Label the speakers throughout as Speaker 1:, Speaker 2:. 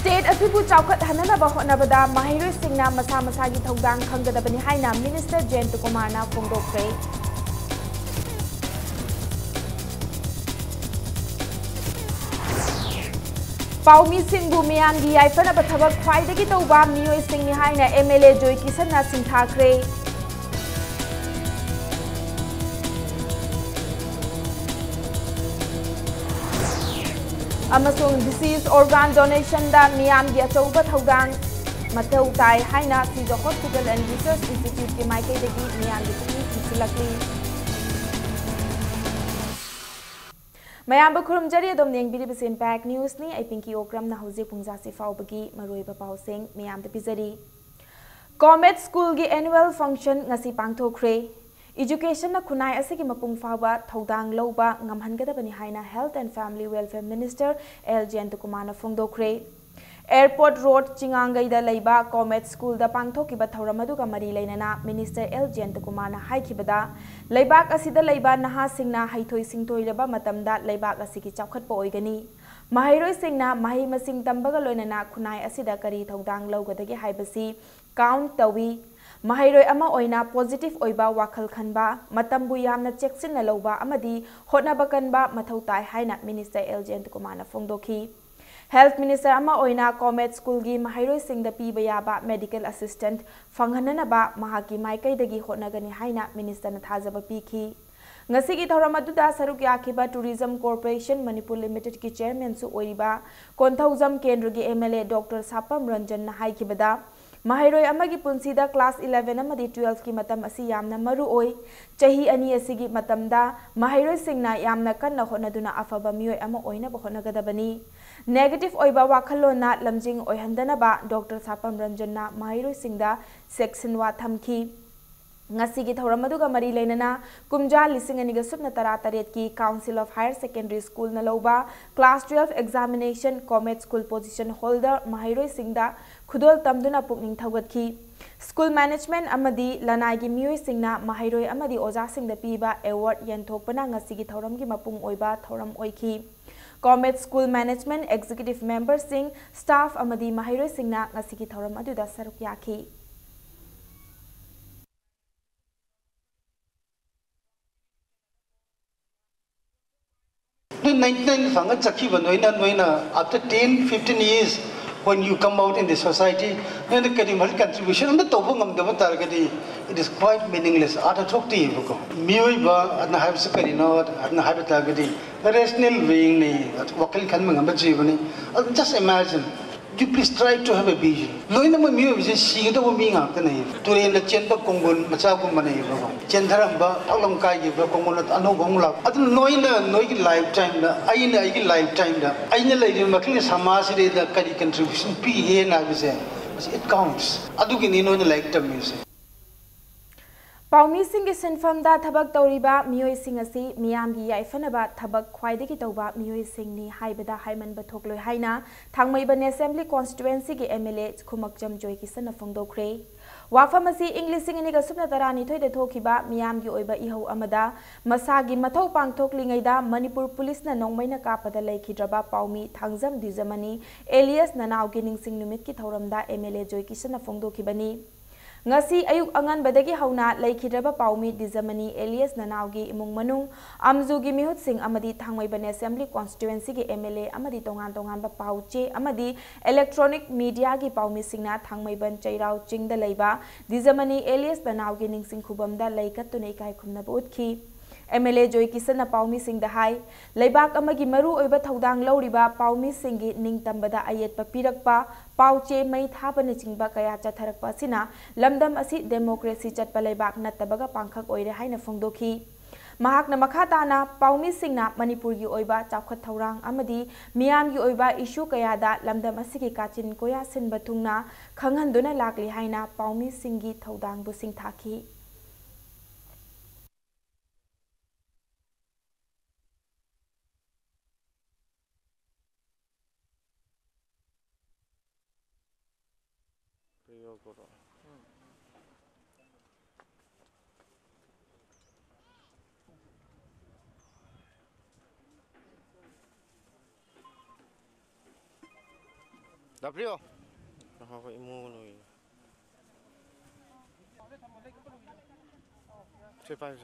Speaker 1: State असिबु चौखत हननबा होनबदा महिरोइसिंगना मसा मसागी थौदांग खंगदबनि हाइना minister Jayant कुमारना फोंदोखरे। पाउमीसिंगबु मियामगी याइफनबा थबक ख्वाइदगी तौबा मियोइसिंगनि हाइना MLA जोय किसनना सिंथाखरे। Disease organ donation मियामगी अचौबा थौदांग मथौ ताई हाइना सीजो हॉस्पिटल एंड रिसर्च इंस्टीट्यूट के माइकैदगी मियामगी पुक्निंग चिंसिलक्ली। मयाम खुरुमजरी अदोम येंगबिरिबसे इम्पैक्ट न्यूज नि आई पिंकी ओक्रम ना हौजे पुंजासी फाउबगी मरोइबा पाउसेंग मयाम पिजरी। कॉमेट स्कूल की एनुअल फंक्शन ngasi पांगथोखरे। एजुकेशन खुनाई असिगी मपुंग फाबा थौदांग लौबा ngamhanggadabani haina health and family welfare minister L Jayanta Kumar फोंदोखरे। एयरपोर्ट रोड चिंगांगईदा लैबा कॉमेट स्कूल दा पांगथोकिबा थौरम अदुगा मरी लैनना मिनिस्टर एल जयंत कुमार हाइखिबदा लैबाक असिदा लैबा नहासिंगना हैथोई सिंगथोइरबा मतमदा लैबाक असिगी चौखटपा ओइगनी। महिरोइसिंगना मही मसिंग तंबगा लोइनना खुनाई असिदा करी थौदांग लौगदगे हाइबसी काउंट तवी। महिरोइ अमा ओइना पॉजिटिव ओइबा वाखल खनबा मतंबु यामना चेक्सिन लौबा अमदी होटनाबा कनबा मथौ ताई हाइना मिनिस्टर एल जयंत कुमार फोंदोखी। हेल्थ मिनिस्टर अमा ओइना कॉमेट स्कूल की महिरोइसिंगदा पीबा याबा मेडिकल असिस्टेंट फंगहननबा महाकी माइकैदगी होटनगनी हाइना मिनिस्टर थाजबा पीखी। ngasi थौरम अदुदा सरुक याखिबा टूरिज्म कॉर्पोरेशन मणिपुर लिमिटेड की चेयरमैन सु ओइबा कोंथौजम केंद्र की एमएलए डॉक्टर सापम रंजन हाइखिबदा महिरोइ अमगी पुंसीदा क्लास 11 अमदी 12 की मतम असी यामना मरु ओइ। चही अनि असिगी मतमदा महिरोइ सिंगना यामना कन्ना होनदुना अफबा मियोइ अमा ओइनबा होनगदबनी। नेगेटिव ओइबा वाखलोना लमजिंग ओइहंदनबा डॉक्टर सापम रंजनना महिरोइ सिंगदा सेक्शन वा थमखी। ngasi थौरम अदुगा मरी लेनना कुमजा लिसिंग अनिगा सुबना तरा तरेत की council of higher secondary school न लौबा class 12 examination comet school position holder महिरोइ सिंगदा खुदोल तमदुना पुकनिंग थौगतखी। स्कूल मैनेजमेंट अमदी लनाई की मियोइ सिंगना महिरोइ अमदी ओजा सिंगदा पीबा अवार्ड यंथोकपना ngasi थौरम की मपुंग ओइबा थौरम ओइखी। Comet school management executive member सिंग स्टाफ अमदी महिरोइ सिंगना ngasi थौरम अदुदा सरुक याखी।
Speaker 2: The 99 fanga chakhi noina after 10-15 years when you come out in the society then the kadimal contribution and the tobungam the targeti it is quite meaningless ata thokti buko mioi ba adna have sakari no adna have targeti rational being ni wakil khan mangam jibani just imagine you please try to have a vision loina ma mioi je singda bo mi ngak tanai turen la chenba kongon macha ko manai ba chendharam ba thalam kai gi ba kongon anu gongla adu noina noi ki lifetime da aina ai ki lifetime da aina lai di makli samaj re da kari contribution pi he na bise it counts adu ki ni noina lifetime music
Speaker 1: पाउमी Singh सिंफम दा थबक तौरीबा मियोइ सिंह असि मियामगी याइफनबा थबक ख्वाइदगी तौबा मियोइ सिंह नि हाइबदा hymen बथोकलोय हाइना थांगमैबन assembly constituency के MLA खुमकजम जोय किसन फोंदोखरे। वाफम असि इंग्लिशिंग अनिगा Subna तरानी थोइदा थोखिबा मियामगी ओइबा इहौ अमदा मसागी मथौ पांगथोकलिङैदा Manipur police न नोंमैना कापदा लैखिद्रबा पाउमी Thangjam दिजमनी alias ननाउगी निंगसिंग नुमित की थौरमदा MLA Joy किसन फोंदोखिबनी। ngasi ayuk angan badagi hauna laikhidaba paumi dizamani elias nanaugi imung manu amzugi mihut sing amadi thangmai bane assembly constituency gi mla amadi tongan tongan ba pauche amadi electronic media gi paumi singna thangmai ban chairau chingda leiba dizamani elias nanaugi ningsing khubamda laikat tunai kai khumna botki। MLA Joy Kishan पाउमी सिंह हाई लेबाक अमगी मरु ओइबा थौदांग लौरिबा पाउमी सिंह गी निंगतंबदा अयेतपा पिरकपा पाउचे मई थाबन चिंगबा कया चथरकपा सिना लमदम असि democracy चटपा लेबाक नत्तबगा पांखक ओइरे हाइना फोंदोखी। महाकना मखा ताना पाउमी सिंहना मणिपुर की ओइबा चाखत थौरांग अमदी मियाम की ओइबा इशू कयादा लमदम असि काचिन कोया सिनबा थुंगना खंगहंदुना लाकली हाइना पाउमी सिंह गी थौदांग बु सिंगथाखी।
Speaker 3: W. Ako imo no. 35.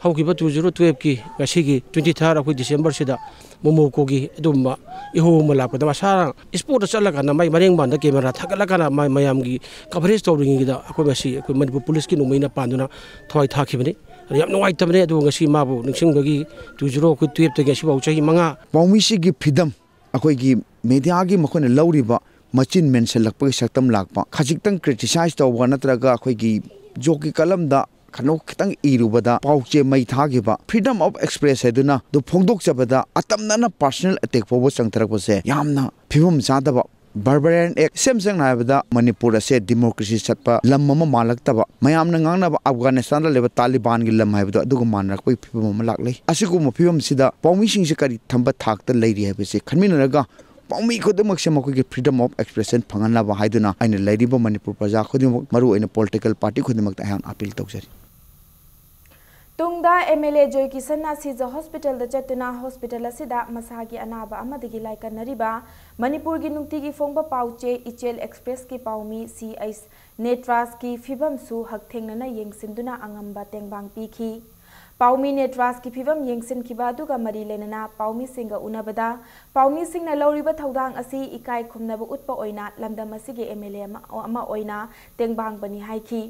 Speaker 4: ꯍꯧꯈꯤꯕ 2012ꯀꯤ ꯉꯁꯤꯒꯤ 23 ꯑꯩꯈꯣꯏ ꯗꯤꯁꯦꯝꯕꯔꯁꯤꯗ ꯃꯣꯃꯣꯀꯣꯒꯤ ꯑꯗꯨꯝꯕ ꯏꯍꯧ ꯑꯃ ꯂꯥꯛꯄꯗ ꯃꯁꯥꯅ ꯏꯁꯄꯣꯔꯠꯇ ꯆꯠꯂꯀꯥꯟꯗ ꯃꯥꯏ ꯃꯔꯦꯡꯕꯥꯟꯗ ꯀꯦꯃꯦꯔꯥ ꯊꯥꯒꯠꯂꯀꯥꯟꯗ ꯃꯌꯥꯝꯒꯤ ꯀꯚꯔꯦꯖ ꯇꯧꯔꯤꯉꯩꯗ ꯑꯩꯈꯣꯏ ꯃꯁꯤ ꯑꯩꯈꯣꯏ ꯃꯅꯤꯄꯨꯔ ꯄꯨꯂꯤꯁꯀꯤ ꯅꯣꯡꯃꯩꯅ ꯄꯥꯟꯗꯨꯅ ꯊꯋꯥꯏ ꯊꯥꯈꯤꯕꯅꯤ ꯌꯥꯝ ꯅꯨꯡꯉꯥꯏꯇꯕꯅꯤ ꯑꯗꯨ ꯉꯁꯤ ꯃꯥꯕꯨ ꯅꯤꯡꯁꯤꯡꯕꯒꯤ 2012ꯇꯒꯤ ꯉꯁꯤꯐꯥꯎ ꯆꯍꯤ 5
Speaker 5: ꯄꯥꯎꯃꯤꯁꯤꯒꯤ ꯐꯤꯗꯝ ꯑꯩꯈꯣꯏꯒꯤ ꯃꯦꯗꯤꯌꯥꯒꯤ ꯃꯈꯣꯏꯅ ꯂꯧꯔꯤꯕ ꯃꯆꯤꯟ ꯃꯦꯟꯁꯤꯜꯂꯛꯄꯒꯤ ꯁꯛꯇꯝ ꯂꯥꯛꯄ ꯈꯖꯤꯛꯇꯪ ꯀ꯭ꯔꯤꯇꯤꯁꯥꯏꯖ ꯇꯧꯕ ꯅꯠꯇ꯭ꯔꯒ ꯑꯩꯈꯣꯏꯒꯤ ꯖꯣꯛꯀꯤ ꯀꯂꯝꯗ ꯈꯅꯧ ꯈꯤꯇꯪ ꯏꯔꯨꯕꯗ ꯄꯥꯎꯆꯦ ꯃꯩ ꯊꯥꯈꯤꯕ ꯐ꯭रीडम ऑफ एक्सप्रेस है दु फोंदोकचबदा अतमना पर्सनल अटैक फोबो चंगथरकपसे यामना फिवम चादबा बर्बरियन एक सेमसंग नायबदा मणिपुर से डेमोक्रेसी चटपा लम अमा मालक्तबा मयामना ngangnaba अफगानिस्तान लेबा तालिबान गी लम हायबदो अदुगु मानरकपै फिवम अमा लाक्लै असिगुम फिवम सिदा पौमिसिंग से करी थंबा थाकता लैरि हायबसे खनमिनरगा पौमी खुदमक से मखोगी फ्रीडम ऑफ एक्सप्रेशन फंगनबा हायदुना आइना लैरिबा मणिपुर प्रजा खुदमक मरु आइना पॉलिटिकल पार्टी खुदमक तहान अपील तौजरी
Speaker 1: तुंगदा एमएलए जॉय किशन सिजा हॉस्पिटल द चतुना हॉस्पिटल असिदा मसागी अनाबा अमदगी लाइकनरिबा मणिपुर की नुक्ति की फोंबा पाउचे इचेल एक्सप्रेस की पाउमी सीएस नेट्रास की फिबम सु हकथेंगना येंगसिंदुना अंगंबा तेंगबांग पीखी पाउमी नेट्रास की फिबम येंगसिनखिबा दुगा मरी लेनना पाउमी सिंगा उनबदा पाउमी सिंगना लौरिबा थौदांग असि इकाई खुमनबा उतपा ओइना लमदम असिगे एमएलए अमा ओइना तेंगबांग बनी हाइखी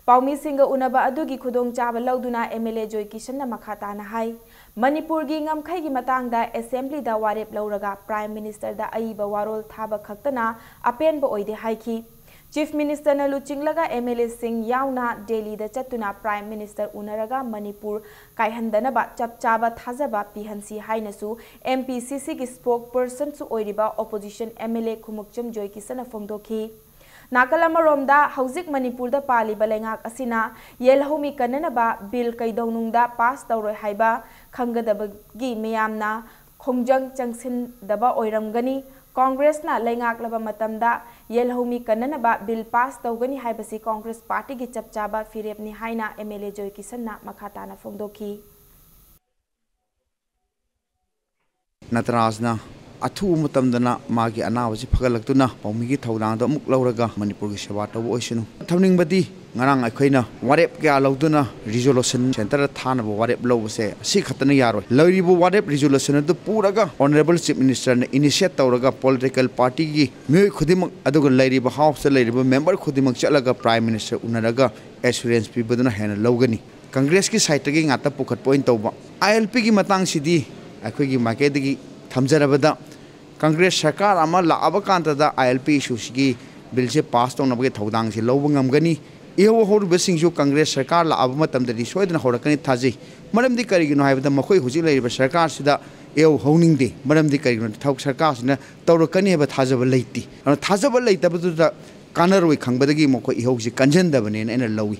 Speaker 1: पाउमी सिंग उनबा अदुगी खुदोंग चाबा लौदुना एमएलए जॉय किशन मखाताना हाई मणिपुर की ngमखै की मतंगदा असेंबली दा वारेप लौरगा प्राइम मिनिस्टर दा अईबा वारोल थाबा खक्तना अपेनबा ओइदे हाइखी चीफ मिनिस्टर न लुचिंगलगा एमएलए सिंग याउना दिल्ली दा चतुना प्राइम मिनिस्टर उनरगा मणिपुर कायहंदनबा चपचाबा थाजबा पिहंसी हाइनसु एमपीसीसी की स्पोक पर्सन सु ओइरिबा ऑपोजिशन एमएलए खुमुकचम जॉय किशन फोंदोखी नाकलमरोमदा हौजिक मणिपुर दा पालिबा लेंगाक असिना येलहोमी कननबा बिल कैदौनुंगदा पास तौरोय हाइबा खंगदबगी मियामना खोंजंग चंगसिनदबा ओइरमगनी कांग्रेसना लेंगाकलबा मतमदा येलहोमी कननबा बिल पास तौगनी हाइबसी कांग्रेस पार्टी की चपचाबा फिरेपनी हाइना एमएलए जॉय किशनना मखाताना फोंदोखी
Speaker 5: नटराजना अथु मतमदना मागी अनावसी फगलक्तुना पौमीगी थौदांग अमुक लौरगा मणिपुर की सेवा तौब ओइसनु थौनिंगबदी ngarang akhayna warep kya lauduna resolution center thanaba warep lobse si khatana yaro loribu warep resolution du puraga honorable chief minister na initiate tawraga political party gi mei khudimak aduga lairiba house lairiba member khudimak chalaga prime minister unaraga assurance pibaduna hena logani congress ki side gi ngata pukhat point tawba ilp gi matang sidi akhoi gi market gi thamjarabada Congress सरकार अमा लाब कांतदा ILP issues की bill से पास तौनबगे थौदांग से लौब ngमगनी इहो होरबसिंगजु कांग्रेस सरकार लाब मतमददी सोयदना होरकनी थाजी मरमदी करिगिनो हाइबदा मखोय हुजि लैरिबा सरकार सिदा एव होनिंगदे मरमदी करिगिनो थौ सरकार सिना तौरकनी हेबा थाजब लैति थाजब लैतबदुदा कानरoi खंगबदगी मखोय इहोजि कंजनदबने एना लौई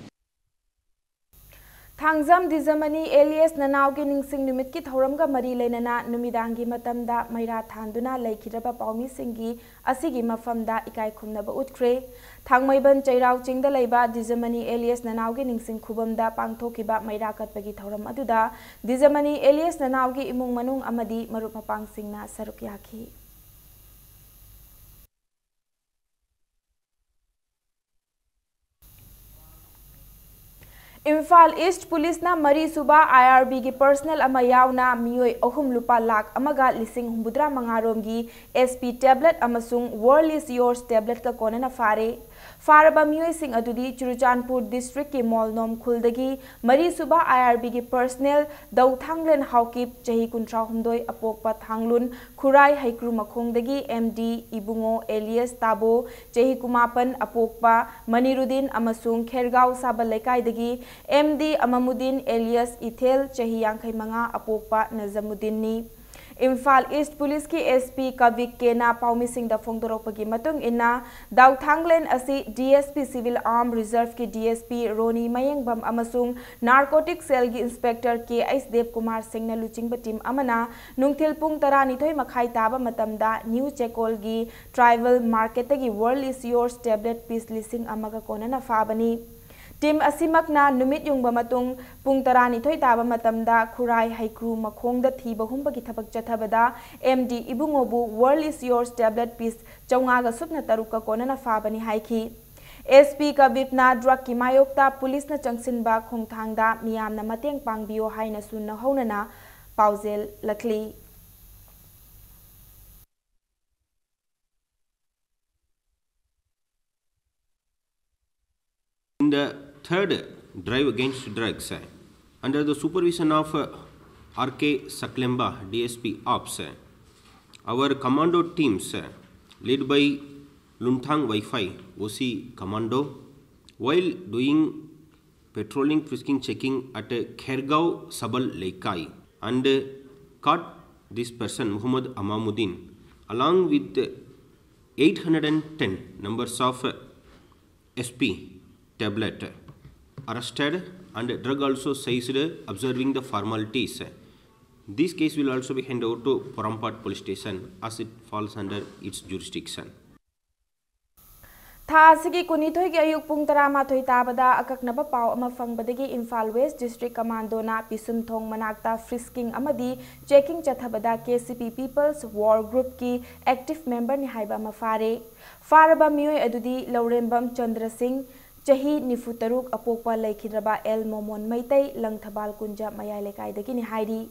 Speaker 1: थांगजम दिजमनी एलियस ननावगे निंगसिंग निमित की थौरमगा मरी लेनना नुमिदांगी मतमदा मैरा थांदुना लैखिरबा पाउमी सिंगी असिगी मफमदा इकाई खुमनबा उतख्रे थांगमैबन चैराव चिंगदा लैबा दिजमनी एलियस ननावगे निंगसिंग खुबमदा पांगथोकिबा मैरा कटबगी थौरम अदुदा दिजमनी एलियस ननावगे इमुंग मनुंग अमदी मरुप मपांगसिंगना सरुक याखी इम्फाल ईस्ट पुलिस ना मरी सुबा आईआरबी की पर्सनल अमा यावना मियोय अहुम लुपा लाख अमगा लिसिंग हुंबुद्रा मंगारोम की एसपी टैबलेट अमसुंग वर्ल्ड इज योर्स टैबलेट का कोनना फारे फारबा मियोय सिंह अदुदी चुरुचानपुर डिस्ट्रिक्ट के मोलनोम खुलदगी मरी सुबा आईआरबी की पर्सनल दौथांगलन हाउकिप चही कुंट्रा हुंदोय अपोकपा थांगलुन खुराई हैक्रू मखोंगदगी एमडी इबुंगो एलियस ताबो चही कुमापन अपोकपा मनीरुद्दीन अमसुंग खेरगांव साबा लेकाइदगी एमडी अममुद्दीन एलियस इथेल चही यांखै मंगा अपोकपा नजमुद्दीन इम्फाल ईस्ट पुलिस की एसपी कविक केना पाउमी सिंह दा फोंदोरपगी मतुंग इन्ना दाउथांगलेन असि डीएसपी सिविल आर्म रिजर्व की डीएसपी रोनी मयंगबम अमसुंग नार्कोटिक सेल की इंस्पेक्टर के एस देव कुमार सिंह ना लुचिंगबा टीम अमना नुंगथिल पुंग 12 मखाई ताबा मतमदा न्यू चेकोल की ट्राइबल मार्केट की world is yours tablet piece लिसिंग अमगा कोनना फाबनी टीम असिमकना नुमित युंगबा मतुंग पुंग 12 ताबा मतमदा खुराई हाइक्रू मखोंगदा थीबा हुंबगी थबक चथबदा एमडी इबुंगोबु world is yours tablet piece 4 सुपना तरुका कोनना फाबनी हाइखी एसपी कबिबना ड्रग की मायोक्ता पुलिस न चंगसिनबा खोंगथांगदा मियामना मतेंग पांगबियो हाइना सुन हौनना पाउजेल लखली
Speaker 6: In the third drive against drugs, under the supervision of RK Saklemba, DSP Ops, our commando teams, led by Lunthang Wi-Fi, OC Commando, while doing patrolling, frisking, checking at Khergaon Sabal Laikai, and caught this person, Muhammad Amamuddin, along with 810 numbers of SP tablet arrested and drug also seized observing the formalities. This case will also be handed over to Porampat police station as it falls under its jurisdiction.
Speaker 1: थासिगी कुनिथोय के अयुक पुंग 12 ताबदा अककनबा पाव अमा फंगबदगी Imphal west district कमांडोना पिसुमथोंग मनाक्ता frisking अमदी checking चथबदा केसीपी पीपल्स वॉर ग्रुप की एक्टिव मेंबर नि हाइबा मफारे फारबा मियोय अदुदी लौरेंबम चंद्र सिंह चही 93 अपोकपा लेखिद्रबा एल मोमोन मैतै लंगथबाल कुंजा मयाय लेकाइदगी नि हाइरी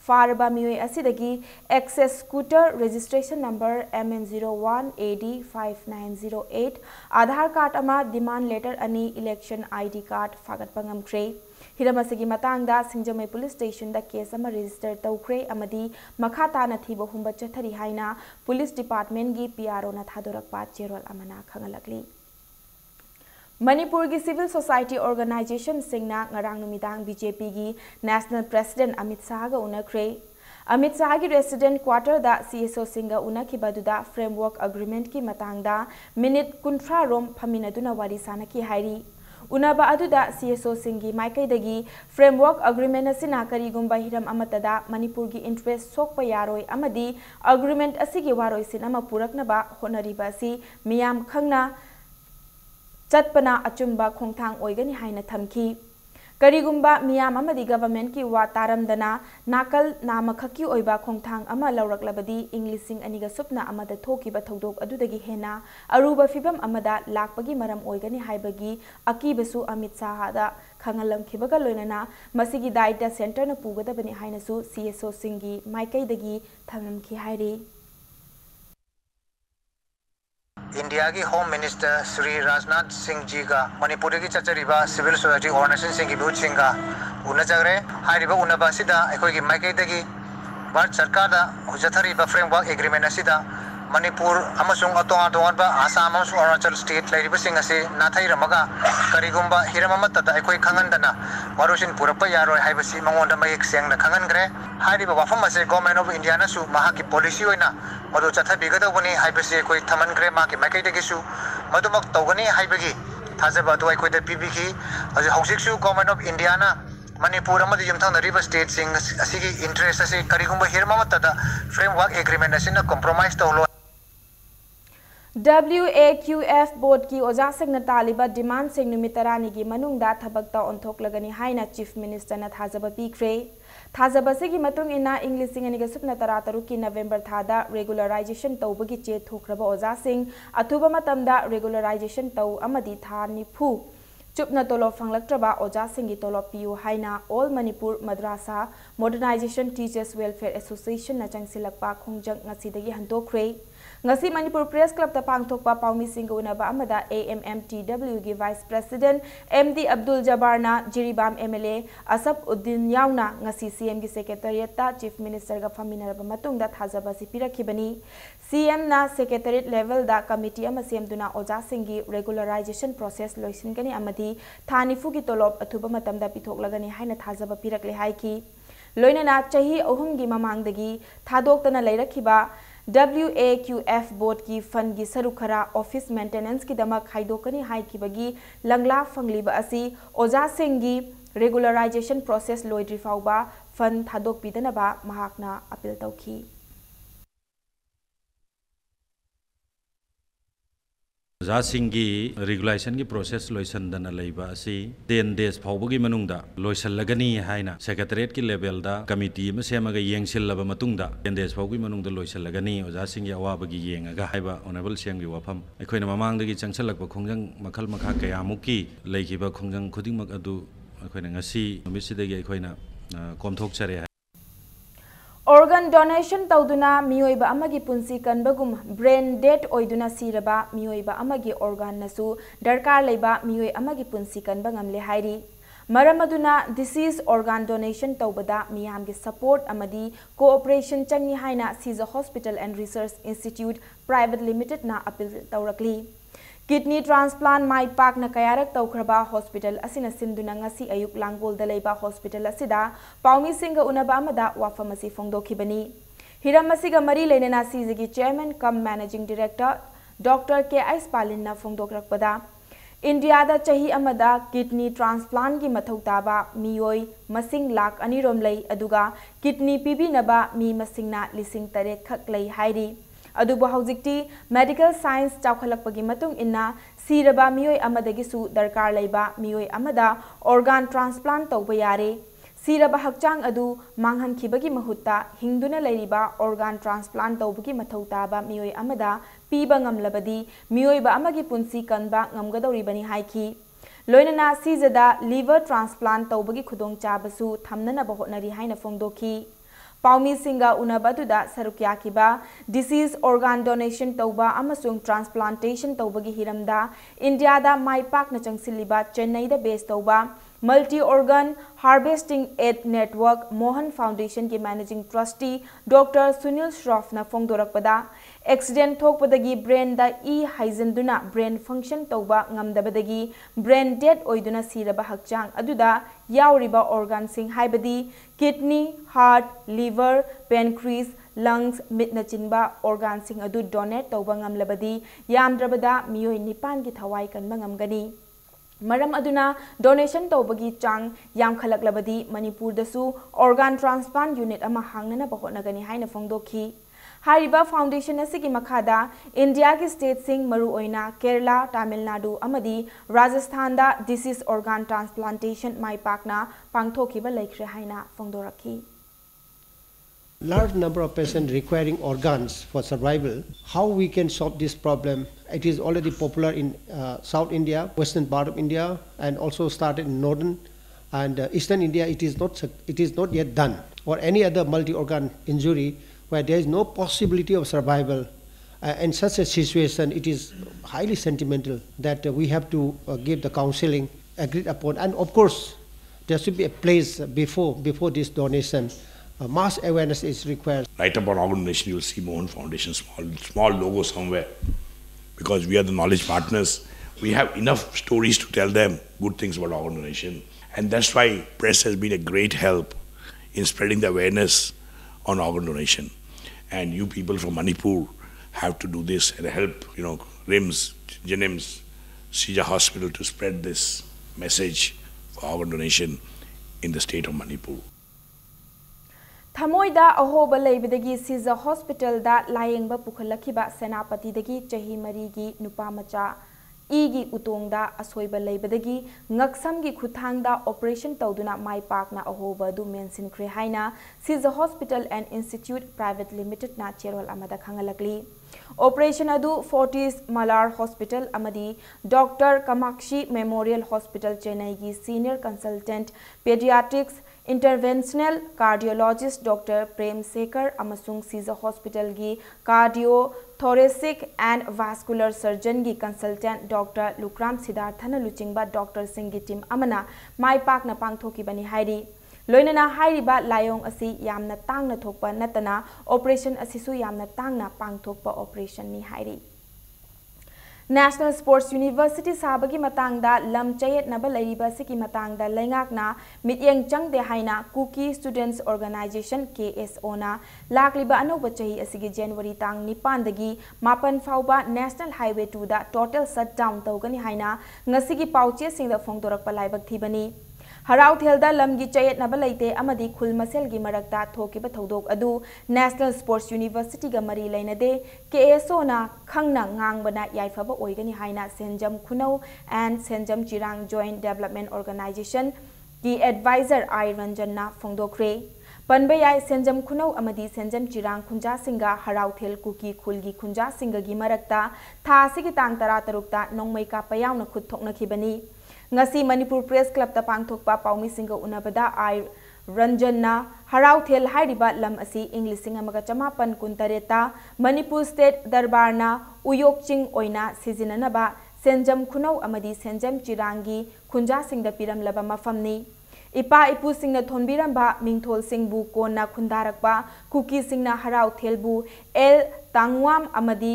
Speaker 1: फारबा मियोय असिदगी Access scooter registration number MN01AD5908 Aadhaar card अमा डिमांड लेटर अनि इलेक्शन आईडी कार्ड फागत पंगमख्रे हिरमसगी मतंगदा सिंजमई पुलिस स्टेशन दा केस अमा रजिस्टर तौख्रे अमदी मखा ताना थिबो हुंबा चथरी हाइना पुलिस डिपार्टमेंट गी पीआरओ ना थादोरकपा चेरोल अमना खंगलकली मणिपुर की सिविल सोसाइटी ऑर्गेनाइजेशन सिंगना ngarang numidang बीजेपी की नेशनल प्रेसिडेंट अमित शाह गा उनख्रे अमित शाह की रेसिडेंट क्वार्टर दा सीएसओ सिंगा उनखिबदुदा फ्रेमवर्क अग्रीमेंट की मतंगदा मिनिट 50 रोम फमिनदुना वारी सानकी हाइरी उनबा अदुदा सीएसओ सिंगी माइकैदगी फ्रेमवर्क अग्रीमेंट असिना करिगुंबा हिरम अमतदा मणिपुर की इंटरेस्ट सोकपा यारोय अमदी अग्रीमेंट असिगी वारोय सिनमा पुरकनबा होनरिबा असि मियाम खंगना चटपना अचुंबा खोंगथांग ओइगनी हाइना थमखी करिगुंबा मियाम अमदी गवर्नमेंट की वा तारमदना नाकल नामखकी ओइबा खोंगथांग अमा लौरकलबदी इंग्लिशिंग अनिगा सुपना अमदा थोकिबा थौदोक अदुदगी हेना अरुबा फिबम अमदा लाकपगी मरम ओइगनी हाइबगी अकीबसु अमित शाहदा खंगलमखिबगा लोइनना मसिगी डाइटा सेंटर न पुगदबनी हाइनसु सीएसओ सिंगी माइकैदगी थंगमखी हाइरी
Speaker 7: इंडिया की होम मिनिस्टर श्री राजनाथ सिंह जी का मणिपुर की चचरीबा सिविल सोसाइटी ऑर्गेनाइजेशन सिंह की बहुत सिंह का उनजगरे हारिबा उनबा सिदा अखोगी माइकैदगी भारत सरकार दा हुजथरीबा फ्रेमवर्क एग्रीमेंट असिदा मणिपुर अमसुंग अतोंगा आसाम अमसुंग अरुणाचल स्टेट लेरिबा सिंह असे नाथैरमगा करिगुंबा हिरममतदा अखोई खंगनदना वारोसिन पुरपा यारोय हाइबसी मंगोंदा मयेक सेंगना खंगनग्रे हारिबा वाफम असे गवर्नमेंट ऑफ इंडिया नासु महाकी पॉलिसी होइना मदु चथबिगदबनी हाइबसी अखोई थमनग्रे माकी माइकैदगिसु मदुमक तौगनी हाइबगी थाजबा तो अखोइदा पीबीकी हौसिकसु गवर्नमेंट ऑफ इंडिया ना मणिपुर अमदी युमथांगरिबा स्टेट सिंग असिगी इंटरेस्ट असे करिगुंबा हिरममतदा फ्रेमवर्क एग्रीमेंट असिना कॉम्प्रोमाइज तौलो
Speaker 1: WAQF बोर्ड की ओजा सिंह तालिबा डिमांड सिंह नुमित 12 की मनुंगदा थबकता ओंथोकलगनी हाइना चीफ मिनिस्टर ना थाजबा पीख्रे थाजबसिगी मतुंग इना इंग्लिश सिंह अनिगा सुपना 13 की नवंबर थादा रेगुलराइजेशन तौबगी चे थोखरबा ओजा सिंह अथुबा मतमदा रेगुलराइजेशन तौ अमदी था निफु चुपना तोलो फंगलक्त्रबा ओजा सिंगी तोलो पियु हाइना ऑल मणिपुर मद्रासा मॉडर्नाइजेशन टीचर्स वेलफेयर एसोसिएशन ना चंगसिलकपा खोंजंग ngasiदगी हंतोखरे ngasi manipur press club ta pangthokpa paumi sing unaba amada AMMTW gi vice president MD Abdul Jabbar na Jiribam MLA Asap Uddin yauna ngasi CM gi secretariat ta chief minister ga faminaraba matungda thajaba si pirakhibani CM na secretariat level da committee ama semduna oja singi regularization process loisingani amadi thanifu gi tolop athuba matamda pithoklagani haina thajaba pirakle haiki loinana chahi ahum gi mamangdagi thadoktana leirakhiba WAQF board की fund की सरुखरा office maintenance की दमक हाइदोकनी हाइकिबगी लंगला फंगलीबा असि ओजा सिंगी regularisation process लोइड्री फाउबा fund थादोक पिदनबा महाकना अपील तौखी
Speaker 8: ओजासिंगी रेगुलेशन की प्रोसेस लोइसनदना लेबा असि 10 days फाउबगी मनुंगदा लोइसलगनी हाइना सेक्रेटरीट की लेवल दा कमिटी म सेमगा येंगसिललबा मतुंगदा 10 days फाउबगी मनुंगदा लोइसलगनी ओजासिंगी अवाबगी येंगागा हाइबा ऑनरेबल सीएम की वफम अखोइना ममांगदगी चंगसलकबा खोंजंग मखल मखा कयामुकी लेखिबा खोंजंग खुदिंगमक अदु अखोइना ngasi नुमिसिदगी अखोइना कोमथोकचरे
Speaker 1: organ donation tawduna miyoiba amagi punsi kanbagum brain dead oiduna siraba miyoiba amagi organ nasu darkar leiba miyoi amagi punsi kanba ngamle hairi maramaduna disease organ donation tawbada miyamgi support amadi cooperation changi haina Caesar Hospital and Research Institute Private Limited na appeal tawrakli kidney transplant mai pak na kayarak tawkraba hospital asina sinduna ngasi ayuk langgol dalaiba hospital asida paumi singa unaba amada wafamasi fongdokhibani hiram asiga mari lenena CZG chairman cum managing director Dr. K.I. Spalin na fongdokrakpada India da chahi amada kidney transplant gi mathau taba miyoi masing lakh anirom lei aduga kidney pibi naba mi masingna lising tare khak lei hairi adubu haujikti medical science chawkhalakpagi matung inna siraba miyoi amadagi su darkar leiba miyoi amada organ transplant tawba yare siraba hakchang adu manghan khibagi mahutta hingduna leiriba organ transplant tawbagi mathau taba miyoi amada piba ngamlabadi miyoi ba amagi punsi kanba ngamgadoribani haiki loinana sizada liver transplant tawbagi khudong chabasu thamnana bahotnari haina fongdoki Paumi Singa Unabaduda Sarukyakiba disease organ donation tauba amasung transplantation taubagi hiramda India da mai pak na changsiliba Chennai da base tauba multi organ harvesting aid network Mohan Foundation ki managing trustee Dr. Sunil Shroff na fongdorakpada accident thokpadagi brain da haizenduna brain function tauba ngamdabadagi brain dead oiduna siraba hakchang aduda yauriba organ sing haibadi kidney heart liver pancreas lungs mitna chinba organ sing adu donate tauba ngamlabadi yamdrabada miyoi nipan gi thawai kanba ngamgani maram aduna donation tawbagi chang yam khalaklabadi Manipur dasu organ transplant unit ama hangnana bahotnagani haina fongdokhi hariba foundation asigi makhada India ki state sing maru oina Kerala Tamil Nadu amadi Rajasthan da disease organ transplantation mai pakna pangthokiba laikre haina fongdorakhi
Speaker 9: large number of patients requiring organs for survival. How we can solve this problem? It is already popular in South India, western part of India, and also started in northern and eastern India. It is not yet done. Or any other multi-organ injury where there is no possibility of survival. In such a situation, it is highly sentimental that we have to give the counseling agreed upon, and of course, there should be a place before this donation. Mass awareness is required.
Speaker 10: Right upon organ donation, you will see Mohan Foundation small logo somewhere, because we are the knowledge partners. We have enough stories to tell them good things about organ donation, and that's why press has been a great help in spreading the awareness on organ donation. And you people from Manipur have to do this and help, RIMS, Jenims, Caesar Hospital to spread this message for organ donation in the state of Manipur.
Speaker 1: Thamoida ahoba leibidagi Caesar Hospital da layengba pukhalakhiba senapati dagi chahi marigi nupamacha igi utongda asoiba leibidagi ngaksam gi khuthangda operation tawduna mai pakna ahoba du mensinkre haina Caesar Hospital and Institute Private Limited na cherol amada khangalakli operation adu Fortis Malar Hospital amadi Dr. Kamakshi Memorial Hospital Chennai gi senior consultant pediatrics Interventional cardiologist Dr. Prem Sekar amasung Caesar Hospital gi cardio thoracic and vascular surgeon gi consultant Dr. Lukram Siddharthana Luchingba Dr. Singh team amana mai pak na pangthoki bani hairi loinana hairiba layong asi yamna tangna thokpa natana operation asisu yamna tangna pangthokpa operation ni hairi National Sports University sabagi matangda lam chayet naba lairiba siki matangda laingakna mityeng changde haina Kuki Students Organization KSO na lakliba anoba chahi asigi January tang 9 dagi mapan fauba National Highway 2 da total shutdown tawgani haina ngasigi pauche singda phongdorakpa laibak thibani हराउथेलदा लमगी चयेतनबा लेते अमदी खुल मसेलगी मरक्ता थोकिबा थौदोक अदु national sports university गा मरी लेनदे KSO ना खंगना ngangbana याइफबा ओइगनी हाइना Senjam Khunou and Senjam Chirang joint development organisation की एडवाइजर आई रंजन ना फोंदोखरे पनबे याय सेंजम खुनौ अमदी सेंजम चिरांग खुंजा सिंगा हराउथेल कुकी खुलगी खुंजा सिंगगी मरक्ता था सिगी तांग तरा तरुक्ता नोंमै का पयावना खुद थोकनखिबनी ngasi Manipur Press Club ta pangthokpa paumi singa unabada ai Ranjanna harauthél hairiba lam asi Englishing amaga chamapan kuntareta Manipur State Darbarna uyokching oina sizinanaba senjam khunau amadi senjam chirangi khunja singda piramlaba mafamni ipa ipu singna thonbiramba mingthol singbu konna khundarakpa kuki singna harauthelbu el tangwam amadi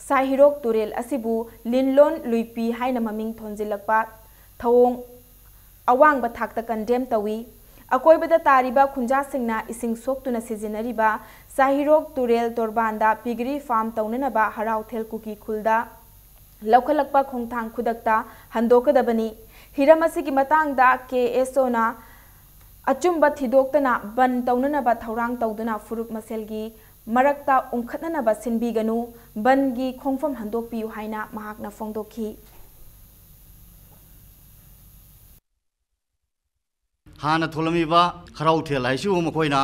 Speaker 1: sahirok turel asibu linlon luipi haina maming thonjilakpa thawong awang ba thakta condemn tawi akoi bada tariba khunja singna ising soktuna sizinariba sahirok turel torbanda pigri farm taunana ba harauthel kuki khulda laukhalakpa khongthang khudakta handokadabani hiramasi ki matang da KSO na achumba thidoktana ban taunana ba thaurang tauduna furup maselgi marakta ungkhatnana ba sinbiganu bangi khongfam handokpiu haina mahakna fongdokhi
Speaker 11: हाना थोलमीबा हराउथेल हाइसु मखोइना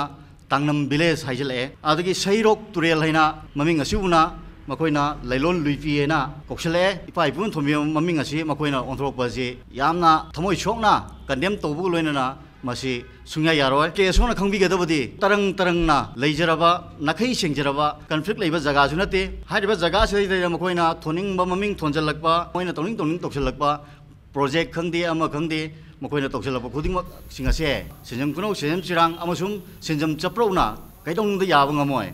Speaker 11: तांगनम village हाइजले आदगी सैरोक तुरेल हाइना ममिंग असिबुना मखोइना लैलोन लुइपीएना कोक्सले इपा इपुन थोमि ममिंग असि मखोइना ओंथरोकबाजे यामना थमोइ सोकना condemn तौबु लोइनना मसी सुंया यारोय केसोना खंबिगदबदी तरंग तरंगना लैजरबा नखै सेंजरबा conflict लैबा जगह सु नते हाइबा जगह से मखोइना थोनिंगबा ममिंग थोनजलकबा Moina तोनिंग तोनिंग तोक्सलकबा project खंगदे अमा खंगदे मखोइना तोक्सलबा खुदिंगमक सिंगसे सेंजम कुनौ सेंजम चिरांग अमसुम सेंजम चप्रौना कैदोंद याबा ngमोय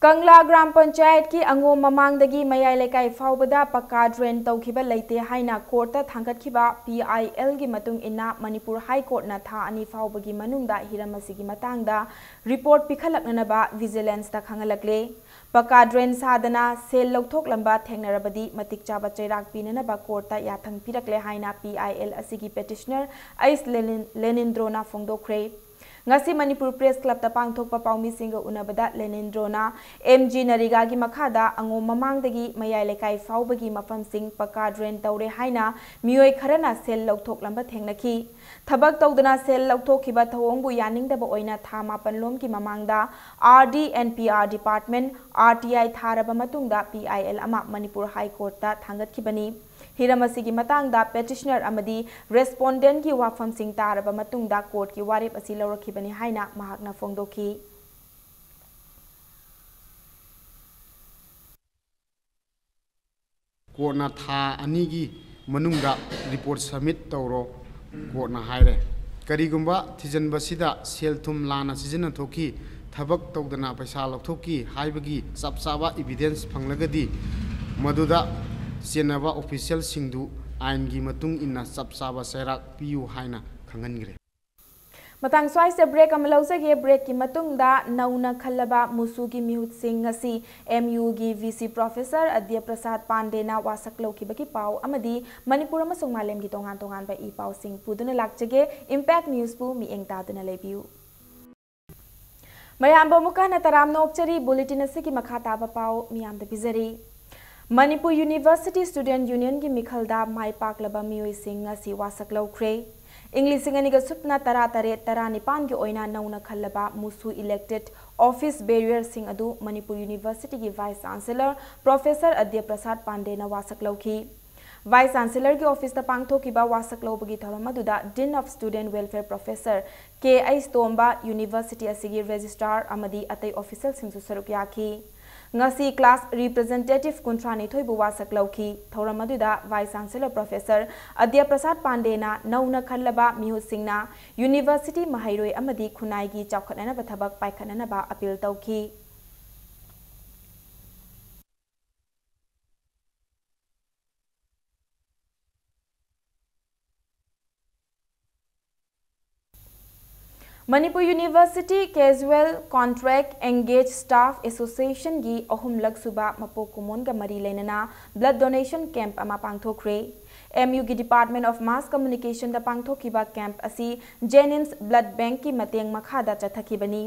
Speaker 1: कंगला ग्राम पंचायत की अंगोम ममांगदगी मयाय लेकाय फावबदा पक्का drain तौखिबा लेते हाइना कोर्ट थांगतखिबा PIL की मतुंग इन्ना मणिपुर हाई कोर्ट ना था अनि फावबगी मनुंगदा हिरमसिगी मतंगदा रिपोर्ट पिखलकनबा विजिलेंस ता खंगलकले पक्का ड्रेन सादना सेल लौथोक लंबा थेंगनरबदी मतिक चाबा चैराक पिननबा कोर्ट ता याथंग पिरकले हाइना PIL असिगी पेटिशनर आइस लेनिंद्रोना फोंदोखरे ngasi Manipur Press Club ta pangthokpa paumi singa unabada Lenindrona MG Nariga gi makhada ango mamangdagi mayai lekai faubagi mafam sing paka drain tawre haina mioi kharana sel lokthok lamba thengnaki thabak tawdana sel lokthokiba thawongbu yaningdaba oina thama panlom ki mamangda RD and PR department RTI tharaba matungda PIL ama Manipur High Court ta thangatkibani हिरमसिगी मतंगदा petitioner अमदी respondent की वाफम सिंग तारबा मतुंगदा court की वारेप असि लौरखिबनी हाइना महाकना फोंदोखी
Speaker 12: कोर्टना था अनिगी मनुंगदा report submit तौरो कोर्टना हाइरे करिगुंबा थिजनबसिदा cell थुम लाना season थोकी थबक तौदना पैसा लौथोकी हाइबगी सबसाबा एविडेंस फंगलगदी मदुदा सेनबा ऑफिशियल सिंधु आइन की मतुंग इन्ना सबसाबा सैराक पियु हाइना खंगनग्रे
Speaker 1: मतंग स्वाइ से ब्रेक अम लौजगे ब्रेक की मतुंगदा नौना खल्लबा मुसु की मिहुत सिंह ngasi MU की VC प्रोफेसर अद्य प्रसाद पांडेना वासक लौखिबकी पाव अमदी मणिपुर अमसुंग मालेम की तोंगान तोंगान बा ई पाव सिंह पुदुना लाक्चगे इंपैक्ट न्यूज पु मिएंग तादुना लेबियु मयाम बमुकाना तराम नोक्चरी बुलेटिन से की मखा ताबा पाव मियाम द बिजरी Manipur University Student Union की मिखलदा माई पाकलबा मियोई सिंह ngasi वासक लौख्रे इंग्लिश सिंगनिगा सुपना तरा तरे तरा निपान की ओइना नौना खल्लबा मुसु इलेक्टेड ऑफिस बैरियर सिंह अदु मणिपुर यूनिवर्सिटी की vice chancellor professor Adya Prasad Pandey ना वासक लौखी वाइस चांसलर की ऑफिस ता पांगथोकिबा वासक लौबगी थरम मदुदा dean of student welfare professor KI Tomba university असिगी registrar अमदी अतै ऑफिसर सिंह सरुक याखी ngasi class representative kuntrani thoibu wasak lauki thoram aduda vice chancellor professor adya prasad pande na nauna khallaba mihu singna university mahairoi amadi khunai gi chawkhatna ba thabak paikhanana ba appeal tauki Manipur University Casual Contract Engaged Staff Association की अहुम लग सुबा मपो कुमोन का मरी लेना blood donation camp अमा पांगथोखरे MU की department of mass communication दा पांगथोकिबा camp असी जेनिम्स ब्लड बैंक की मतेंग मखादा चथकिबनी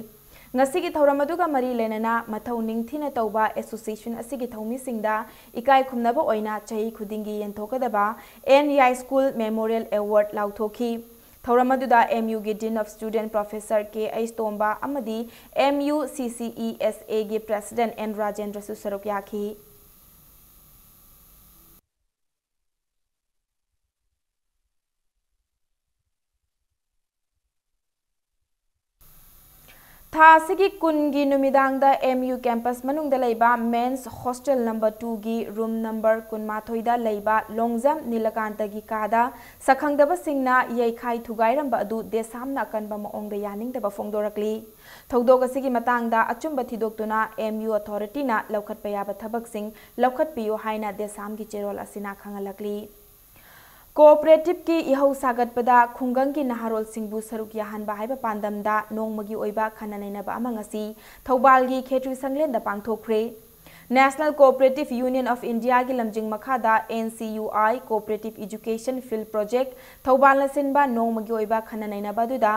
Speaker 1: ngasi thauram aduga mari lenana mathau ningthina tauba association asigi thaumi singda ikai khumnaba oina chahi khudingi yenthokadaba NEI school memorial award lauthoki thauram aduda MU gi dean of student professor K.A. Tomba amadi MU CCESA gi president N Rajendra Susarok yakhi थासिगी कुनगी नुमिदांगदा MU campus manungda leiba men's hostel number 2 gi room number kunmathoida leiba longjam nilakanta gi kada sakhangdaba singna yeikhai thugairamba adu desamna kanba maongda yaningdaba fongdorakli thogdog asigi matangda achumba thidoktuna MU authority na laukhatpa yaba thabak sing laukhatpiyo haina desam gi cherol asina khangalakli cooperative की इहौ सागतपदा खुंगंग की नहारोल सिंगबु सरुक याहनबा हाइबा पांदमदा नोंगमगी ओइबा खननैनबा अमंगसी थौबालगी खेतु संगलेंदा पांगथोख्रे national cooperative union of India की लमजिंग मखादा NCUI cooperative education field project Thoubal सिनबा नोंगमगी ओइबा खननैनबा दुदा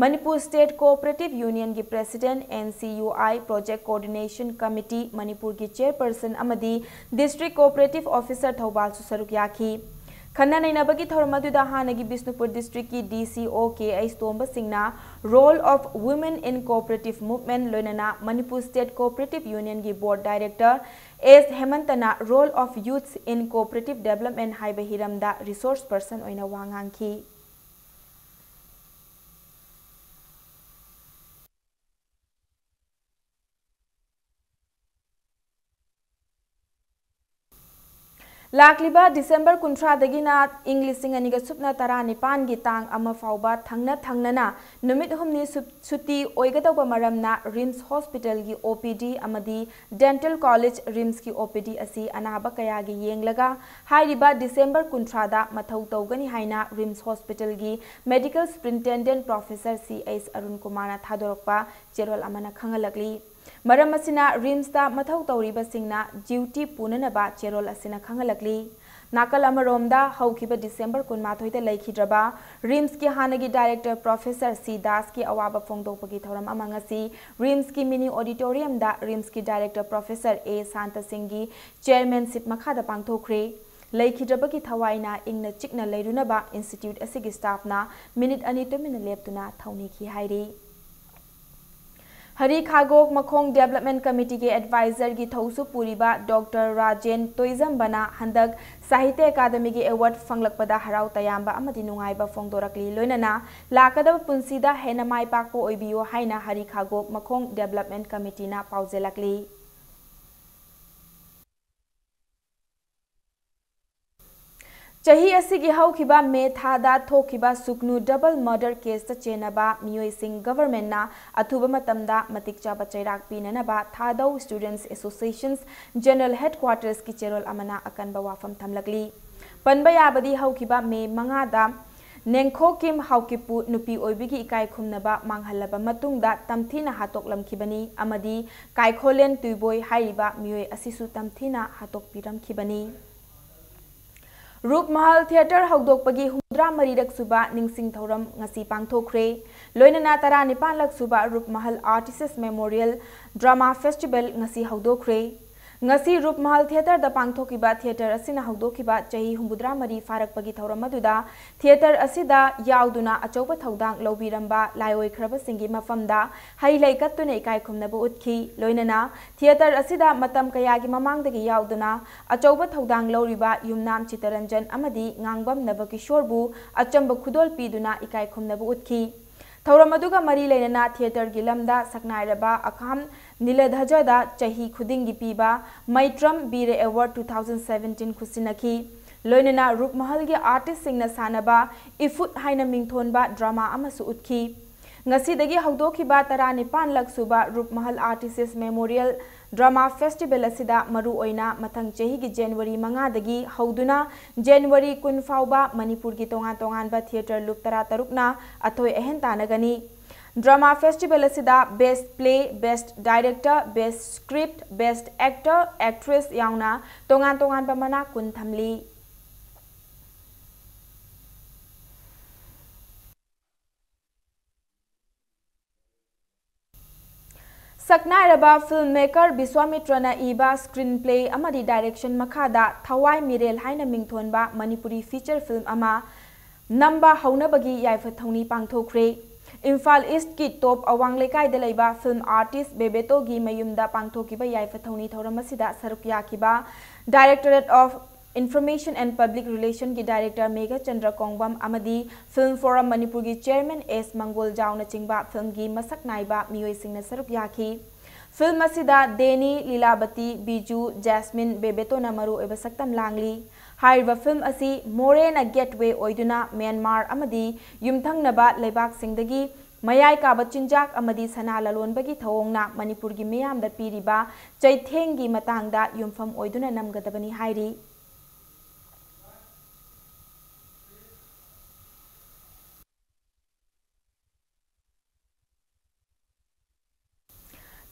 Speaker 1: मणिपुर स्टेट कोऑपरेटिव यूनियन की president NCUI project coordination committee Manipur की चेयरपर्सन अमदी डिस्ट्रिक्ट कोऑपरेटिव ऑफिसर थौबाल सुसरुक याखी खन्ना नैनबगी थौरमदुदा हानगी बिष्णुपुर डिस्ट्रिक्ट की DCO K.A. Tomba सिंगना role of women in cooperative movement लोनना मणिपुर स्टेट कोऑपरेटिव यूनियन की बोर्ड डायरेक्टर S. हेमंतना role of youths in cooperative development हाइबे हिरमदा रिसोर्स पर्सन ओइना वांगांखी लाक्लिबा डिसेंबर 19 दगिना इंग्लिशिंग अनिगा सुपना तरा निपान की तांग अमा फाउबा थंगना नुमित हुमनी सुती ओइगदौबा मरमना रिम्स हॉस्पिटल की OPD अमदी डेंटल कॉलेज रिम्स की OPD असी अनाबा कया की येंगलगा हाइरिबा डिसेंबर 19 दा मथौ तौगनी हाइना रिम्स हॉस्पिटल की medical superintendent professor C.S. Arun Kumar थादोरकपा चेरोल अमना खंगलकली मरम असिना रिम्सता मथौ तौरिबसिंगना ड्यूटी पुननबा चेरोल असिना खंगलकली नाकल अमरोमदा हौखिबा डिसेंबर 19 दा लैखिद्रबा रिम्स की हानगी डायरेक्टर प्रोफेसर C. दास की अवाबा फोंगदोपगी थौरम अमंगसी रिम्स की मिनी ऑडिटोरियम दा रिम्स की डायरेक्टर प्रोफेसर A. शांत सिंह की चेयरमैनशिप मखादा पांगथोख्रे लैखिद्रबगी थवाइना इंगना चिकना लैरुनबा इंस्टीट्यूट असिगी स्टाफना मिनिट अनि तुमिना लेप्तुना थौनिखी हाइरी हरी खागोक मखोंग डेवलपमेंट कमिटी के एडवाइजर की थौसु पुरीबा डॉक्टर राजेन तोइजम्बना हंदक साहित्य अकादमी की अवार्ड फंगलकपदा हराव तयाम्बा अमदी नुंगाइबा फोंगदोरकली लोइनना लाकदब पुंसीदा हेना माइपाकपो ओइबियो हाइना हरी खागोक मखोंग डेवलपमेंट कमिटी ना पाउजेलकली चही असिगी हौखिबा मे थादा थोखिबा सुकनु डबल मर्डर केस ता चेनबा मियोइसिंग गवर्नमेंट ना अथुबा मतमदा मतिक चाबा चैराक पिननबा थादौ स्टूडेंट्स एसोसिएशंस जनरल हेडक्वार्टर्स की चेरोल अमना अकनबा वाफम थमलकली पनबा याबदी हौखिबा मे मंगादा नेंखो किम हौकिपु नुपी ओइबिगी इकाई खुमनबा मांगहलबा मतुंगदा तमथीना हातोकलमखिबनी अमदी काइखोलेन तुइबोय हाइरिबा मियोय असिसु तमथीना हातोकपिरमखिबनी रूपमहल थिएटर हौदोकपगी 100 सुबा निंगसिंग थौरम ngasi पांगथोख्रे लोइनना 19 सुबा Roopmahal artist memorial drama festival ngasi हौदोख्रे ngasi रूपमहल थिएटर द पांगथोकिबा थिएटर असिना हौदोकिबा चही 63 फारकपगी थौरम अदुदा थिएटर असिदा याउदुना अचौबा थौदांग लौबिरंबा लायोय खरबसिंगी मफमदा हई लैकत्तुने इकाई खुमनबु उतखी लोइनना थिएटर असिदा मतम कयागी ममांगदगी याउदुना अचौबा थौदांग लौरिबा युमनाम चितरंजन अमदी ngangbam नबकिशोरबु अचंब खुदोल पीदुना इकाई खुमनबु उतखी थौरम अदुगा मरी लेनना थिएटर की लमदा सकनाइरबा अखाम नीलध्वजदा चही खुदिंगी पीबा मैत्रम बीरे अवार्ड 2017 खुसिनखी लोइनना रूपमहल की आर्टिस्ट सिंगना सानबा इफुट हाइना मिंगथोनबा ड्रामा अमसु उतखी ngasi हौदोखिबा 19 सुबा Roopmahal artist memorial drama festival असिदा मरु ओइना मथंग चही की जनवरी 5 दगी हौदुना जनवरी 10 फाउबा मणिपुर की तोंगान थिएटर लुप 13 ना अथोय अहन तानगनी ड्रामा फेस्टिवल असिदा best play best director best script best actor actress याउना तोंगान मना 10 थमली Saknairaba filmmaker Biswamitrana iba screenplay amadi direction makhada Thawai Mirel haina mingthonba Manipuri feature film ama namba haunabagi yaifa thongni pangthokre Imphal East ki top awang lekai de leiba film artist Bebeto gi mayumda pangthokiba yaifa thongni thoramasida saruk yakiba Directorate of Information and Public Relation ki Director Megha Chandra Kongbam amadi Film Forum Manipur ki Chairman S Mangol Jauna chingba film gi masak naiba miyoi singna saruk yaki Film asida Deni Lilabati Biju Jasmine Bebeto na maru eba saktam langli Haiba film asi Morena Gateway oiduna Myanmar amadi yumthang naba leibak singdagi Mayai ka bachinjak amadi sana lalonbagi thawongna Manipur gi miyam da piriba chaithengi matangda yumfam oiduna namgadabani hairi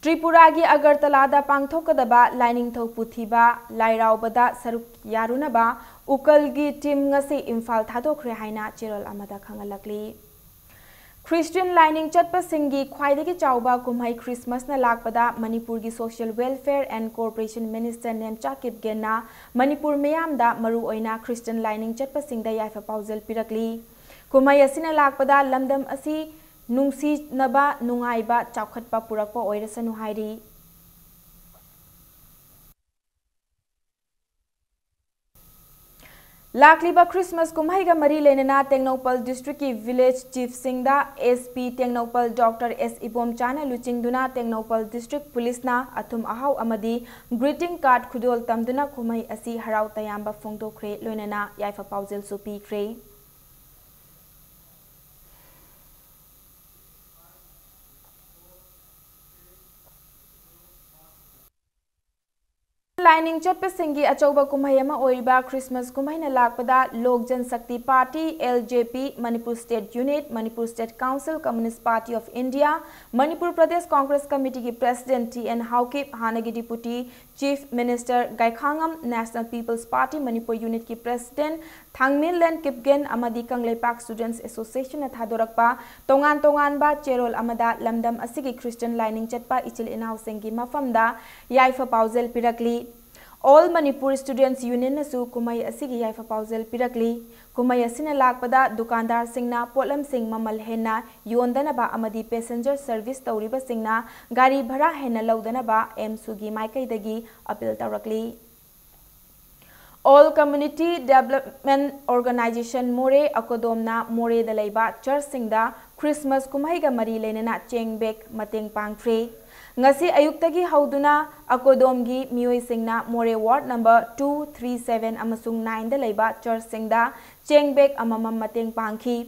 Speaker 1: Tripura gi Agartala da pangthokadaba lining thok puthiba lairaubada saruk yarunaba ukal gi team ngasi Imphal thadokre haina cherol amada khangalakli Christian lining chatpa singi khwaidagi chawba kumhai Christmas na lakpada Manipur gi Social Welfare and Corporation Minister Nemcha Kipgenna Manipur meyam da maru oina Christian lining chatpa singda yaifa paujal pirakli kumhai asina lakpada lamdam asi Nungsi naba nungaiba chawkhatpa purakpa oirasanu hairi Lakliba Christmas kumhaiga mari lenana Tengnopal District ki Village Chief Singda SP Tengnopal Dr. S Ibom Chana luchingduna Tengnopal District Police na athum ahau amadi greeting card khudol tamduna kumhai asi harau tayamba phongdokre loinana yaifa paujel su pikre Lining chatpa singi achauba kumhayama oiba Christmas kumhaina lakpada Lok Jan Shakti Party LJP Manipur State Unit Manipur State Council Communist Party of India Manipur Pradesh Congress Committee ki President TN Haukip Hanagi Deputy Chief Minister Gaikhangam National People's Party Manipur Unit ki President Thangmin Len Kipgen amadi Kangleipak Students Association na thadorakpa tongan ba cherol amada lamdam asigi Christian lining chatpa ichil inau sengi mafamda yaifa paujel pirakli All Manipur Students Union nasu kumai asigi yaifa paujel pirakli kumai asina lakpada dukandar singna potlam sing mamal henna yondana ba amadi passenger service tawriba singna gari bhara henna laudana ba emsugi maikai dagi appeal tawrakli All Community Development Organization More Akodomna More Dalaiba Church Singda Christmas kumaiga mari lenana chengbek mateng pangfre ngasi ayuktagi hauduna akodomgi mioi singna More Ward number 237 amasung 9 dalaiba Church Singda chengbek amamam mateng pangki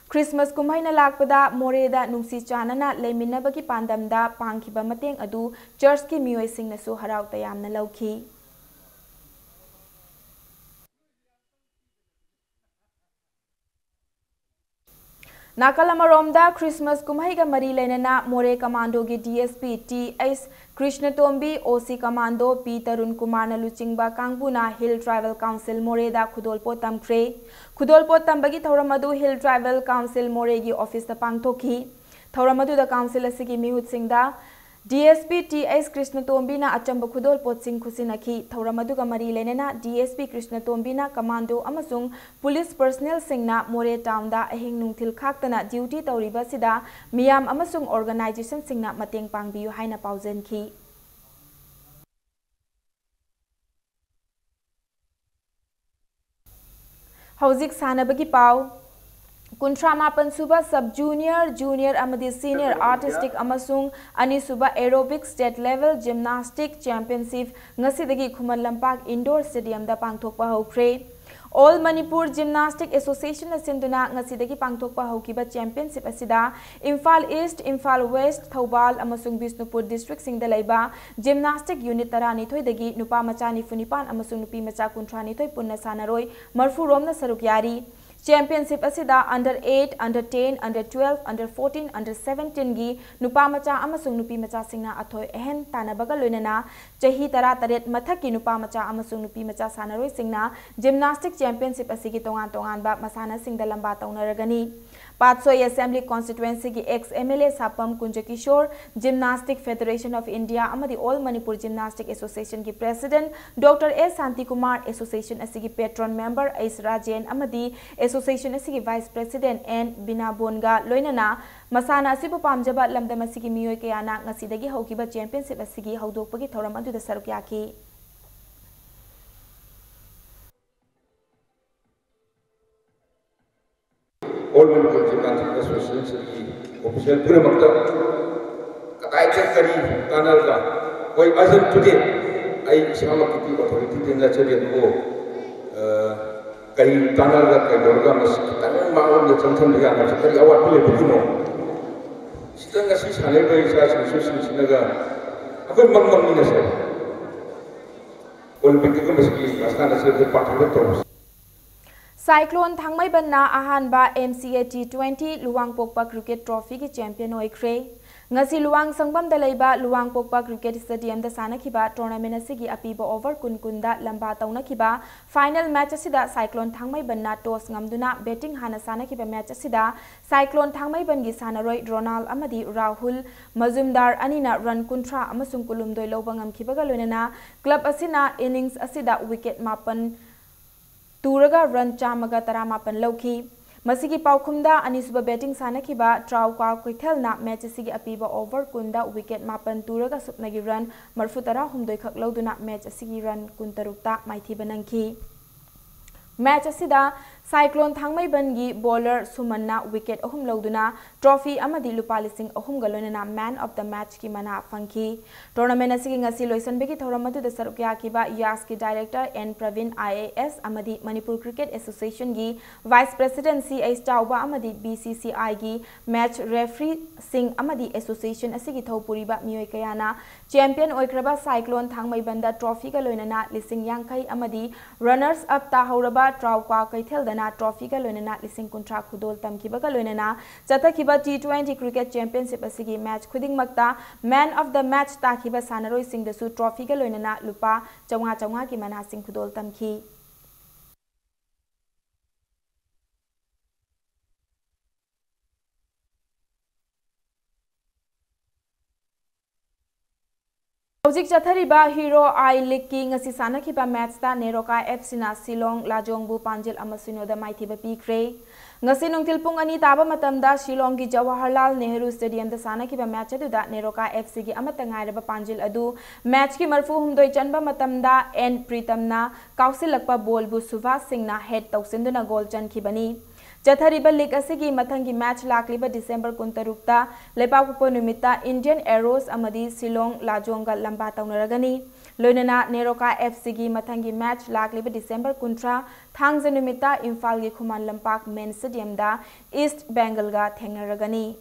Speaker 1: Christmas kumhaina lakpada More da nungsi chanana leiminabagi pandamda pangkiba mateng adu church ki mioi singna su harau tayamna lauki Nakalamaromda Christmas kumhaiga mari lenana More Commando gi DSP TS Krishna Tombi OC Commando P Tarun Kumar na luchingba kangbuna Hill Tribal Council More da khudolpo tamkre khudolpo tambagi thauramadu Hill Tribal Council More gi office ta pangthoki thauramadu da council asigi mihut singda DSP TS Krishna Tombi na achamba khudol pot sing khusinaki thauramadu ga mari lenena DSP Krishna Tombi na commando amasung police personnel singna More town da ahing nungthil khaktana duty tawriba sida miyam amasung organization singna mateng pangbiyu haina pauzenki Hauzik sanabagi pau Kuntramapan suba sub junior, junior amadi senior artistic amasung ani suba aerobic state level gymnastic championship ngasidagi Khuman Lampak indoor stadium da pangthokpa hokre All Manipur Gymnastic Association asinduna ngasidagi pangthokpa hokiba championship asida Imphal East, Imphal West, Thoubal amasung Bisnupur district singda laiba gymnastic unit tarani thoidagi nupa macha nifunipan amasung nupi macha kuntrani thoi punna sanaroi marfu romna saruk yari Championship asida under 8, under 10, under 12, under 14, under 17 gi nupa macha amasung nupi macha singna athoi ehen tanabaga loinana chahi tara taret mathaki nupa macha amasung nupi macha sanaroi singna gymnastic championship asigi tongan ba masana singda lamba taunaragani Patsoi Assembly Constituency की ex MLA Sapam Kunjakishore, Gymnastic Federation of India amadi All Manipur Gymnastic Association की President Dr. S. Santi Kumar, Association asigi Patron Member S. Rajen amadi Association asigi Vice President N. Bina Bonga loinana Masana asibu pamjaba lamdam asigi miyoi kayana ngasidagi haukiba championship asigi haudokpagi thoram aduda saruk yaki.
Speaker 13: All Manipur Gymnastic Association की official पूरे मकतब कताई check करी कानल का कोई अजन तुझे आई शाम की भी अथॉरिटी देना चाहिए तो कई कानल का कई डोरगा में तंग मांगों में चंथन दिया ना कई आवाज़ पुले बुकिनो सितंग ऐसी साले में इस association का अगर मंग नहीं नसे ओलंपिक के मसले आसान नसे तो पार्टिसिपेट तो
Speaker 1: Cyclone Thangmai Banna Ahanba MCA T20 Luang Pokpa Cricket Trophy ki champion oikre. Ngasi Luang Sangbam Dalaiba Luang Pokpa Cricket Stadium da sanakiba tournament asigi apiba over kunkunda lamba taunakiba final match asida Cyclone Thangmai Banna toss ngamduna batting hana sanakiba match asida Cyclone Thangmai Bangi sanaroi Ronald amadi Rahul Mazumdar anina run kuntra amasung kulumdoi loba ngamkibaga loinana club asina innings asida wicket mapan Turaga run chamaga taramapan lowki. Masigi paukumda anisuba betting sanakiba traw kwa kwithelna match asigi apiba over kunda wicket mapan turaga supnagi run marfutara humdoi khak loduna match asigi run kuntarukta maithiba nangki. Match asida Cyclone Thangmai Bangi bowler Sumanna wicket ahum loduna trophy amadi lupa lising ahum galonana man of the match ki mana fangki. Tournament asigi ngasi loisan begi thoramatu da sarukya kiba YAS ki director N Praveen IAS amadi Manipur Cricket Association gi vice president CH Tauba amadi BCCI gi match referee Singh amadi association asigi thopuriba miyoi kayana champion oikraba Cyclone Thangmai Banda trophy galonana lising yangkai amadi runners up ta hauraba traw kwa kaithel trophy ka loinana lising kuntra khudol tamkiba ka loinana chatakiba T20 cricket championship asigi match khuding makta man of the match takiba sanaroi sing dasu trophy ka loinana lupa chawnga ki mana sing khudol tamki. Hojik chathariba Hero I League ki ngasi sanakiba match ta Neroka FC na Shillong Lajongbu Panjil amasino da maithiba pikre. Ngasi nungtil pung ani taba matamda Shillong gi Jawaharlal Nehru Stadium da sanakiba match aduda Neroka FC gi amatangairaba Panjil adu match ki marfu humdoi chanba matamda N Pritamna kausilakpa ball bu Subhash Singh na head tausinduna goal chankibani. Chathariba League asigi mathangi match lakliba December 13 lepakupo numita Indian Arrows amadi Shillong Lajonga lamba taunaragani loinana Neroka FC gi mathangi match lakliba December 13 thangja numita Imphal gi Khuman Lampak Main Stadium da East Bengal ga thengnaragani.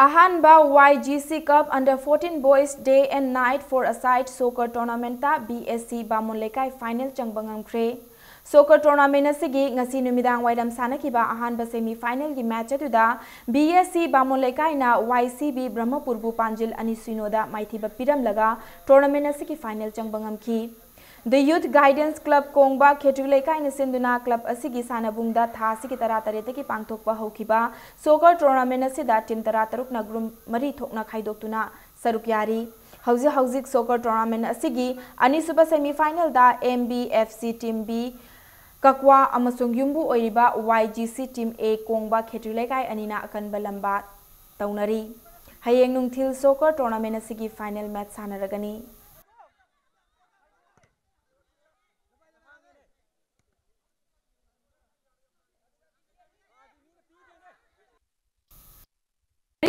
Speaker 1: Ahanba YGC Cup Under 14 Boys Day and Night for a Side Soccer Tournament ta BSC Bamonlekai Final changbangam kre. Soccer tournament asigi ngasi numidang waidam sanakiba ahanba semi final gi match aduda BSC Bamonlekai na YCB Brahmapurbu Panjil anisinoda maithiba piram laga tournament asigi final changbangam ki. The Youth Guidance Club Kongba Khetulaikai na sinduna club asigi sanabungda thasi ki taratarete ki pangthokpa hokiba soccer tournament asida team tarataruk na group mari thokna khaidoktuna sarukyari hauzik soccer tournament asigi anisuba semi final da MBFC team B Kakwa amasung yumbu oiriba YGC team A Kongba Khetulaikai anina akanba lamba taunari hayeng nungthil soccer tournament asigi final match sanaragani.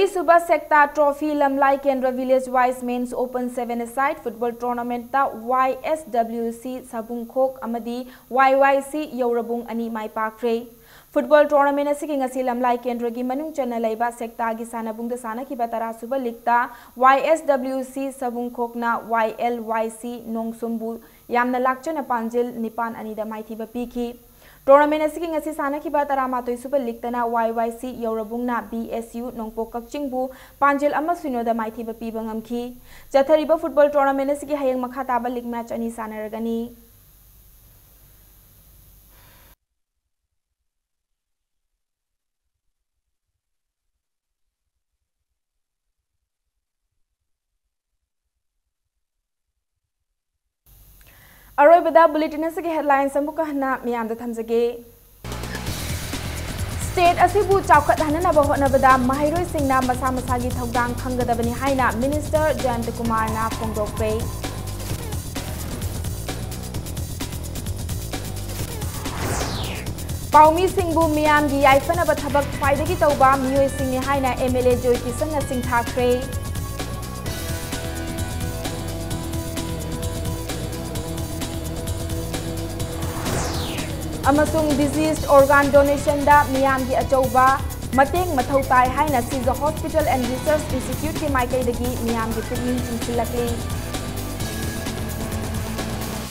Speaker 1: Suba Sekta Trophy Lamlai Kendra Village Wise Men's Open 7-a-side Football Tournament ta YSWC Sabungkhok amadi YYC Yorabung ani mai pakre. Football Tournament asigi ngasi Lamlai Kendra gi manung chana laiba sekta gi sanabung da sanakiba tara suba likta YSWC Sabungkhok na YLYC Nongsumbu yamna lakchana Panjil nipan ani da maithiba piki. Tournament असि ngasi sanakhiba taramatoi super league tana YYC Yorabungna BSU Nongpo Kakchingbu Panjel ama sunoda maithiba piba ngamkhi chathariba football tournament asigi hayeng makha taba league match ani sanaragani Aroi bada bulletin asigi headlines amuka hana miyamda thamjage State asibu chawkhat hanana hotnabada mahairoi singna masa masagi thodang khangadabani haina Minister Jayant Kumar na phongdokre Paumi singbu miyamgi yaifana bathabak faidagi tawba miyoi singni haina MLA Joy Kisan na singthakre Amasung diseased organ donation da miyamgi achauba mateng mathau tai haina Siza Hospital and Research Institute ke maikai dagi miyamgi pukning chingsilakli